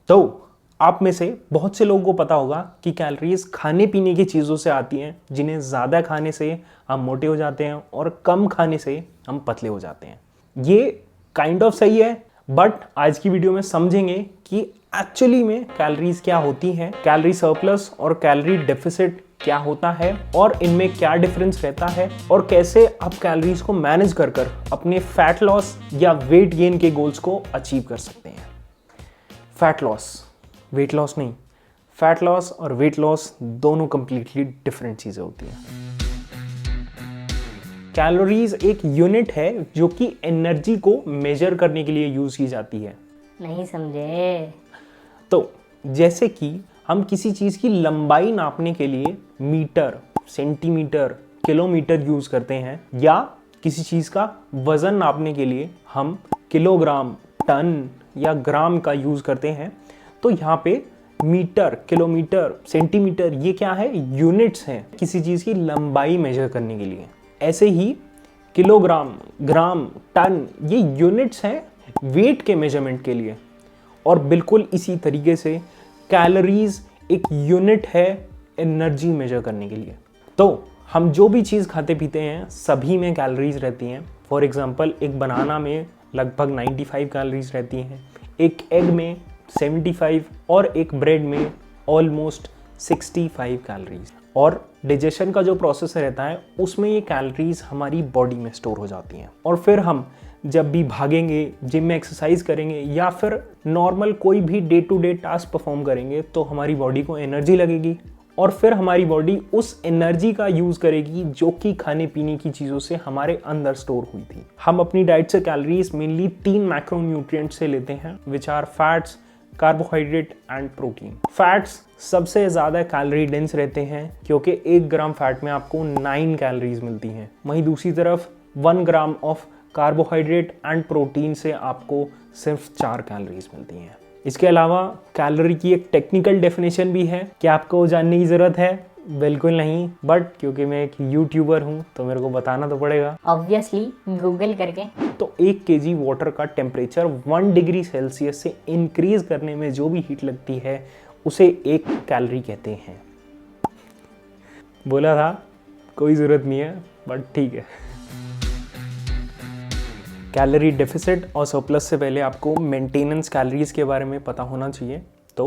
तो आप में से बहुत से लोगों को पता होगा कि कैलोरीज खाने पीने की चीज़ों से आती हैं, जिन्हें ज़्यादा खाने से हम मोटे हो जाते हैं और कम खाने से हम पतले हो जाते हैं। ये काइंड ऑफ सही है, बट आज की वीडियो में समझेंगे कि एक्चुअली में कैलोरीज क्या होती हैं, कैलोरी सरप्लस और कैलोरी डेफिसिट क्या होता है और इनमें क्या डिफरेंस रहता है और कैसे आप कैलोरीज को मैनेज कर अपने फैट लॉस या वेट गेन के गोल्स को अचीव कर सकते हैं। फैट लॉस, वेट लॉस नहीं। फैट लॉस और वेट लॉस दोनों कंप्लीटली डिफरेंट चीज़ें होती हैं। कैलोरीज एक यूनिट है जो कि एनर्जी को मेजर करने के लिए यूज की जाती है। नहीं समझे? तो जैसे कि हम किसी चीज़ की लंबाई नापने के लिए मीटर, सेंटीमीटर, किलोमीटर यूज करते हैं, या किसी चीज़ का वजन नापने के लिए हम किलोग्राम, टन या ग्राम का यूज करते हैं। तो यहाँ पे मीटर, किलोमीटर, सेंटीमीटर ये क्या है? यूनिट्स हैं किसी चीज़ की लंबाई मेजर करने के लिए। ऐसे ही किलोग्राम, ग्राम, टन ये यूनिट्स हैं वेट के मेजरमेंट के लिए। और बिल्कुल इसी तरीके से कैलोरीज एक यूनिट है एनर्जी मेजर करने के लिए। तो हम जो भी चीज़ खाते पीते हैं सभी में कैलोरीज रहती हैं। फॉर एग्जांपल एक बनाना में लगभग 95 कैलोरीज रहती हैं, एक एग में 75 और एक ब्रेड में ऑलमोस्ट 65 कैलोरीज। और डाइजेशन का जो प्रोसेस रहता है उसमें ये कैलोरीज हमारी बॉडी में स्टोर हो जाती हैं। और फिर हम जब भी भागेंगे, जिम में एक्सरसाइज करेंगे या फिर नॉर्मल कोई भी day to day task perform करेंगे तो हमारी बॉडी को एनर्जी लगेगी और फिर हमारी बॉडी उस एनर्जी का यूज़ करेगी जो कि खाने पीने की चीज़ों से हमारे अंदर स्टोर हुई थी। हम अपनी डाइट से कैलोरीज मेनली 3 मैक्रोन्यूट्रिएंट से लेते हैं, which are fats, carbohydrate and protein. Fats सबसे ज़्यादा कैलोरी डेंस रहते हैं क्योंकि 1 ग्राम फैट में आपको 9 कैलोरीज मिलती हैं। वहीं दूसरी तरफ 1 gram of carbohydrate and protein से आपको सिर्फ 4 कैलोरीज मिलती हैं। इसके अलावा कैलोरी की एक टेक्निकल डेफिनेशन भी है। क्या आपको जानने की ज़रूरत है? बिल्कुल नहीं, बट क्योंकि मैं एक यूट्यूबर हूँ तो मेरे को बताना तो पड़ेगा। ऑब्वियसली गूगल करके। तो 1 kg वाटर का टेम्परेचर 1 डिग्री सेल्सियस से इंक्रीज करने में जो भी हीट लगती है उसे 1 कैलोरी कहते हैं। बोला था कोई ज़रूरत नहीं है, बट ठीक है। कैलोरी डेफिसिट और सरप्लस से पहले आपको मेंटेनेंस कैलोरीज के बारे में पता होना चाहिए। तो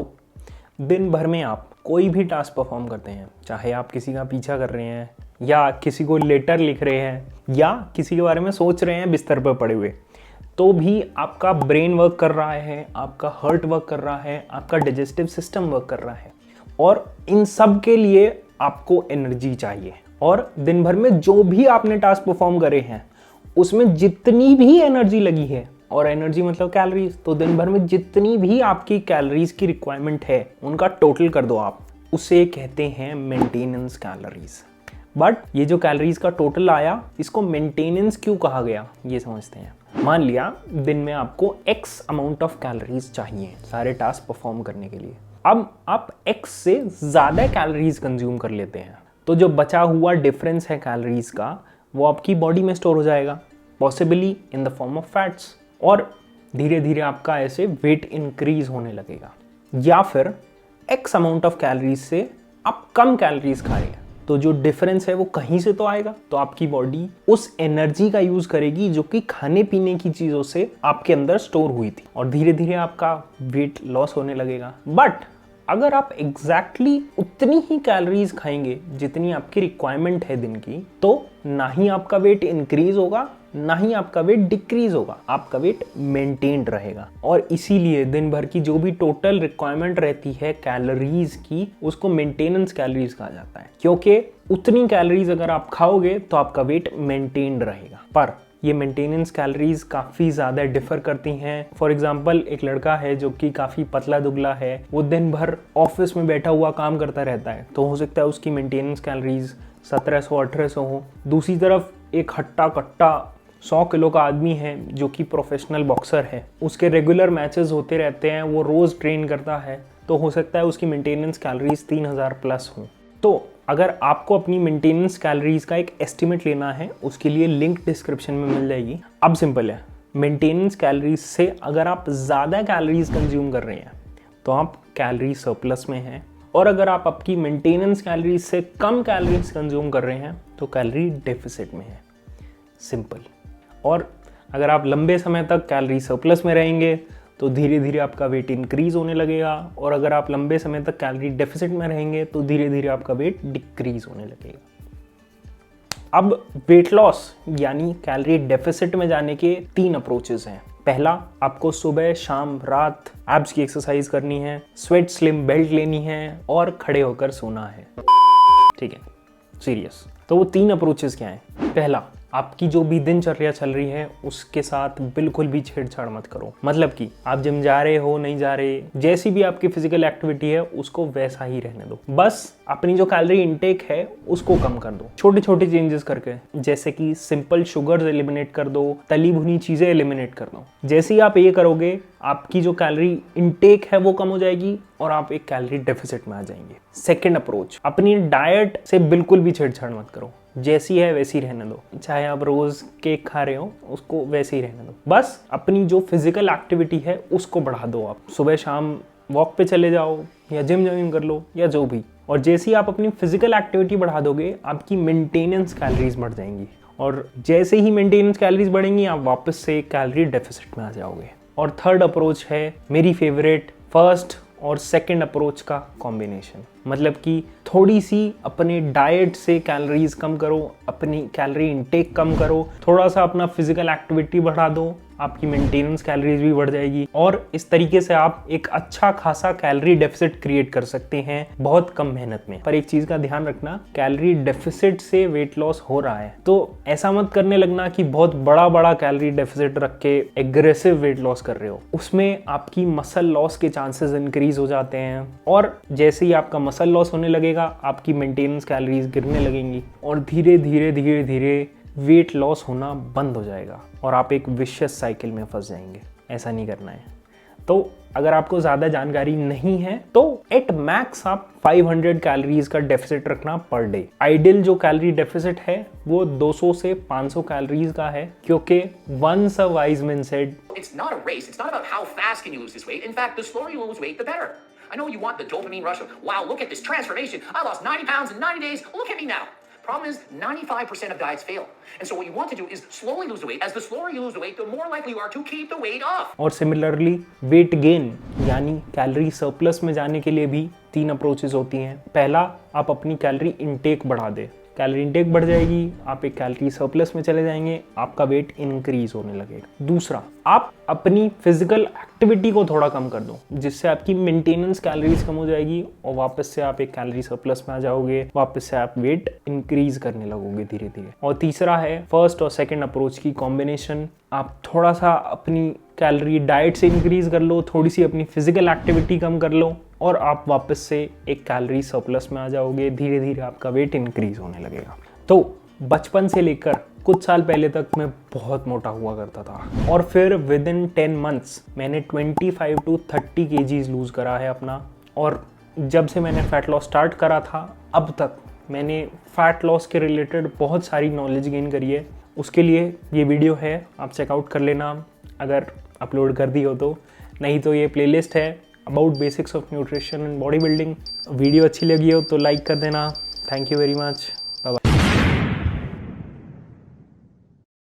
दिन भर में आप कोई भी टास्क परफॉर्म करते हैं, चाहे आप किसी का पीछा कर रहे हैं या किसी को लेटर लिख रहे हैं या किसी के बारे में सोच रहे हैं बिस्तर पर पड़े हुए, तो भी आपका ब्रेन वर्क कर रहा है, आपका हार्ट वर्क कर रहा है, आपका डाइजेस्टिव सिस्टम वर्क कर रहा है और इन सब के लिए आपको एनर्जी चाहिए। और दिन भर में जो भी आपने टास्क परफॉर्म करे हैं उसमें जितनी भी एनर्जी लगी है, और एनर्जी मतलब कैलोरीज, तो दिन भर में जितनी भी आपकी कैलोरीज की रिक्वायरमेंट है उनका टोटल कर दो आप, उसे कहते हैं मेंटेनेंस कैलोरीज। बट ये जो कैलोरीज का टोटल आया, इसको मेंटेनेंस क्यों कहा गया ये समझते हैं। मान लिया दिन में आपको x अमाउंट ऑफ कैलोरीज चाहिए सारे टास्क परफॉर्म करने के लिए। अब आप x से ज़्यादा कैलोरीज कंज्यूम कर लेते हैं तो जो बचा हुआ डिफरेंस है कैलोरीज का वो आपकी बॉडी में स्टोर हो जाएगा, possibly in the form of fats, और धीरे धीरे आपका ऐसे वेट इंक्रीज होने लगेगा। या फिर x अमाउंट ऑफ कैलोरीज से आप कम कैलोरीज खा रहे हैं तो जो डिफरेंस है वो कहीं से तो आएगा, तो आपकी बॉडी उस एनर्जी का यूज करेगी जो कि खाने पीने की चीज़ों से आपके अंदर स्टोर हुई थी और धीरे धीरे आपका वेट लॉस होने लगेगा। बट अगर आप एग्जैक्टली उतनी ही कैलोरीज खाएंगे जितनी आपकी रिक्वायरमेंट है दिन की, तो ना ही आपका वेट इंक्रीज होगा ना ही आपका वेट डिक्रीज होगा, आपका वेट मेंटेन्ड रहेगा। और इसीलिए दिन भर की जो भी टोटल रिक्वायरमेंट रहती है कैलोरीज की, उसको मेंटेनेंस कैलोरीज कहा जाता है, क्योंकि उतनी कैलोरीज अगर आप खाओगे तो आपका वेट मेंटेन्ड रहेगा। पर ये मेंटेनेंस कैलोरीज काफ़ी ज़्यादा डिफर करती हैं। फॉर एग्जांपल एक लड़का है जो कि काफ़ी पतला दुबला है, वो दिन भर ऑफिस में बैठा हुआ काम करता रहता है, तो हो सकता है उसकी मेंटेनेंस कैलोरीज 1700-1800 हो। दूसरी तरफ एक हट्टा कट्टा 100 किलो का आदमी है जो कि प्रोफेशनल बॉक्सर है, उसके रेगुलर मैचेस होते रहते हैं, वो रोज़ ट्रेन करता है, तो हो सकता है उसकी मेंटेनेंस कैलोरीज 3000 प्लस हो। तो अगर आपको अपनी मेंटेनेंस कैलोरीज का एक एस्टिमेट लेना है, उसके लिए लिंक डिस्क्रिप्शन में मिल जाएगी। अब सिंपल है, मेंटेनेंस कैलोरीज से अगर आप ज़्यादा कैलोरीज कंज्यूम कर रहे हैं तो आप कैलोरी सरप्लस में हैं। और अगर आप आपकी मेंटेनेंस कैलोरीज से कम कैलोरीज कंज्यूम कर रहे हैं तो कैलोरी डेफिसिट में है। सिंपल। और अगर आप लंबे समय तक कैलोरी सरप्लस में रहेंगे तो धीरे धीरे आपका वेट इंक्रीज होने लगेगा, और अगर आप लंबे समय तक कैलोरी डेफिसिट में रहेंगे तो धीरे धीरे आपका वेट डिक्रीज होने लगेगा। अब वेट लॉस यानी कैलोरी डेफिसिट में जाने के 3 अप्रोचेस हैं। पहला, आपको सुबह शाम रात एब्स की एक्सरसाइज करनी है, स्वेट स्लिम बेल्ट लेनी है और खड़े होकर सोना है। ठीक है, सीरियस। तो वो 3 अप्रोचेस क्या हैं? पहला, आपकी जो भी दिनचर्या चल रही है उसके साथ बिल्कुल भी छेड़छाड़ मत करो। मतलब कि आप जिम जा रहे हो नहीं जा रहे, जैसी भी आपकी फिजिकल एक्टिविटी है उसको वैसा ही रहने दो। बस अपनी जो कैलोरी इनटेक है उसको कम कर दो, छोटे छोटे चेंजेस करके, जैसे कि सिंपल शुगर्स एलिमिनेट कर दो, तली भुनी चीजें एलिमिनेट कर दो। जैसे ही आप ये करोगे आपकी जो कैलोरी इनटेक है वो कम हो जाएगी और आप एक कैलोरी डेफिसिट में आ जाएंगे। सेकेंड अप्रोच, अपनी डाइट से बिल्कुल भी छेड़छाड़ मत करो, जैसी है वैसी रहने दो। चाहे आप रोज केक खा रहे हो उसको वैसे ही रहने दो। बस अपनी जो फिजिकल एक्टिविटी है उसको बढ़ा दो। आप सुबह शाम वॉक पे चले जाओ या जिम ज्वाइन कर लो या जो भी। और जैसे ही आप अपनी फिजिकल एक्टिविटी बढ़ा दोगे आपकी मेंटेनेंस कैलोरीज बढ़ जाएंगी, और जैसे ही मेंटेनेंस कैलोरीज बढ़ेंगी आप वापस से कैलोरी डेफिसिट में आ जाओगे। और थर्ड अप्रोच है मेरी फेवरेट, फर्स्ट और सेकंड अप्रोच का कॉम्बिनेशन। मतलब कि थोड़ी सी अपने डाइट से कैलोरीज कम करो, अपनी कैलोरी इनटेक कम करो, थोड़ा सा अपना फिजिकल एक्टिविटी बढ़ा दो, आपकी मेंटेनेंस कैलोरीज भी बढ़ जाएगी, और इस तरीके से आप एक अच्छा खासा कैलोरी डेफिसिट क्रिएट कर सकते हैं बहुत कम मेहनत में। पर एक चीज का ध्यान रखना, कैलोरी डेफिसिट से वेट लॉस हो रहा है तो ऐसा मत करने लगना कि बहुत बड़ा बड़ा कैलोरी डेफिसिट रख के एग्रेसिव वेट लॉस कर रहे हो। उसमें आपकी मसल लॉस के चांसेस इंक्रीज हो जाते हैं, और जैसे ही आपका मसल लॉस होने लगेगा आपकी मेंटेनेंस कैलोरीज गिरने लगेंगी और धीरे धीरे धीरे धीरे वेट लॉस होना बंद हो जाएगा और आप एक विशियस साइकिल में फंस जाएंगे। ऐसा नहीं करना है। तो अगर आपको ज़्यादा जानकारी नहीं है तो एट मैक्स आप 500 कैलोरीज का डेफिसिट रखना पर डे। आइडियल जो कैलोरी डेफिसिट है वो 200 से 500 कैलोरीज का है, क्योंकि once a wise man said, It's not a race. It's not about how fast can you lose this weight. In fact, the slower you lose weight, the better. I know you want the dopamine rush of, wow, look at this transformation. I lost 90 pounds in 90 days. Look at me now. Problem is, 95% of diets fail. And so what you want to do is slowly lose the weight. As the slower you lose the weight, the more likely you are to keep the weight off. और similarly weight gain यानी calorie surplus में जाने के लिए भी 3 approaches होती हैं। पहला, आप अपनी कैलोरी इनटेक बढ़ा दे, कैलोरी इनटेक बढ़ जाएगी, आप एक कैलोरी सरप्लस में चले जाएंगे, आपका वेट इंक्रीज होने लगेगा। दूसरा, आप अपनी फिजिकल एक्टिविटी को थोड़ा कम कर दो, जिससे आपकी मेंटेनेंस कैलोरीज कम हो जाएगी और वापस से आप एक कैलोरी सरप्लस में आ जाओगे, वापस से आप वेट इंक्रीज करने लगोगे धीरे धीरे। और तीसरा है फर्स्ट और सेकंड अप्रोच की कॉम्बिनेशन। आप थोड़ा सा अपनी कैलोरी डाइट से इंक्रीज कर लो, थोड़ी सी अपनी फिजिकल एक्टिविटी कम कर लो और आप वापस से एक कैलोरी सरप्लस में आ जाओगे, धीरे धीरे आपका वेट इंक्रीज होने लगेगा। तो बचपन से लेकर कुछ साल पहले तक मैं बहुत मोटा हुआ करता था और फिर विद इन 10 मंथ्स मैंने 25 to 30 kgs लूज़ करा है अपना। और जब से मैंने फैट लॉस स्टार्ट करा था अब तक मैंने फैट लॉस के रिलेटेड बहुत सारी नॉलेज गेन करी है। उसके लिए ये वीडियो है, आप चेकआउट कर लेना अगर अपलोड कर दी हो तो, नहीं तो ये प्लेलिस्ट है about basics of nutrition and body building. Video अच्छी लगी हो तो लाइक कर देना। Thank you very much.